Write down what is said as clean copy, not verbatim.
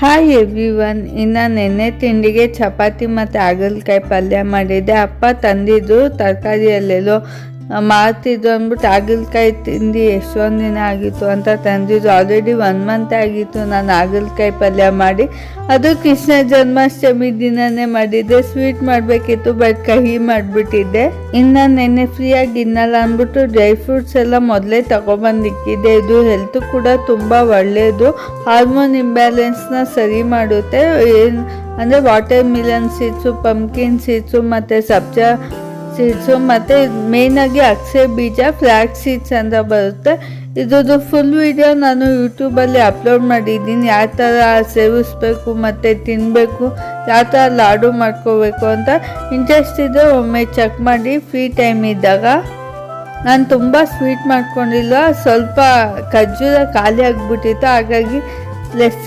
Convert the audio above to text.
Hi everyone. ಇನ್ನು ನೆನ್ನೆ ತಿಂಡಿಗೆ ಚಪಾತಿ ಮತ್ತು ಹಾಗಲಕಾಯಿ ಪಲ್ಯ ಮಾಡಿದ್ದೆ. ಅಪ್ಪ ತಂದಿದ್ದು ತರಕಾರಿಯಲ್ಲೆಲ್ಲೋ ಮಾರ್ತಿದ್ದು ಅಂದ್ಬಿಟ್ಟು ಹಾಗಲಕಾಯಿ ತಿಂದು ಎಷ್ಟೊಂದು ದಿನ ಆಗಿತ್ತು ಅಂತ ತಂದಿದ್ದು. ಆಲ್ರೆಡಿ 1 ಮಂತ್ ಆಗಿತ್ತು ನಾನು ಹಾಗಲಕಾಯಿ ಪಲ್ಯ ಮಾಡಿ. ಅದು ಕೃಷ್ಣ ಜನ್ಮಾಷ್ಟಮಿ ದಿನನೇ ಮಾಡಿದ್ದೆ. ಸ್ವೀಟ್ ಮಾಡಬೇಕಿತ್ತು ಬಟ್ ಕಹಿ ಮಾಡಿಬಿಟ್ಟಿದ್ದೆ. ಇನ್ನು ನೆನ್ನೆ ಫ್ರೀಯಾಗಿ ಇನ್ನಲ್ಲ ಅಂದ್ಬಿಟ್ಟು ಡ್ರೈ ಫ್ರೂಟ್ಸ್ ಎಲ್ಲ ಮೊದಲೇ ತಗೊಬಂದಿಕ್ಕಿದ್ದೆ. ಇದು ಹೆಲ್ತ್ ಕೂಡ ತುಂಬ ಒಳ್ಳೆಯದು. ಹಾರ್ಮೋನ್ ಇಂಬ್ಯಾಲೆನ್ಸ್ನ ಸರಿ ಮಾಡುತ್ತೆ. ಅಂದರೆ water Milan seeds, pumpkin seeds ಮತ್ತು ಸಬ್ಜಾ ಸೀಡ್ಸು ಮತ್ತು ಮೇಯ್ನಾಗಿ ಅಕ್ಸೆ ಬೀಜ, ಫ್ಲ್ಯಾಕ್ಸ್ ಸೀಡ್ಸ್ ಅಂತ ಬರುತ್ತೆ. ಇದ್ರದ್ದು ಫುಲ್ ವಿಡಿಯೋ ನಾನು ಯೂಟ್ಯೂಬಲ್ಲಿ ಅಪ್ಲೋಡ್ ಮಾಡಿದ್ದೀನಿ. ಯಾವ ಥರ ಸೇವಿಸ್ಬೇಕು ಮತ್ತು ತಿನ್ನಬೇಕು, ಯಾವ ಥರ ಲಾಡು ಮಾಡ್ಕೋಬೇಕು ಅಂತ. ಇಂಟ್ರೆಸ್ಟ್ ಇದ್ದರೆ ಒಮ್ಮೆ ಚೆಕ್ ಮಾಡಿ ಫ್ರೀ ಟೈಮ್ ಇದ್ದಾಗ. ನಾನು ತುಂಬ ಸ್ವೀಟ್ ಮಾಡ್ಕೊಂಡಿಲ್ಲ, ಸ್ವಲ್ಪ ಖರ್ಜೂರ ಖಾಲಿ ಆಗಿಬಿಟ್ಟಿತ್ತು, ಹಾಗಾಗಿ ಲೆಸ್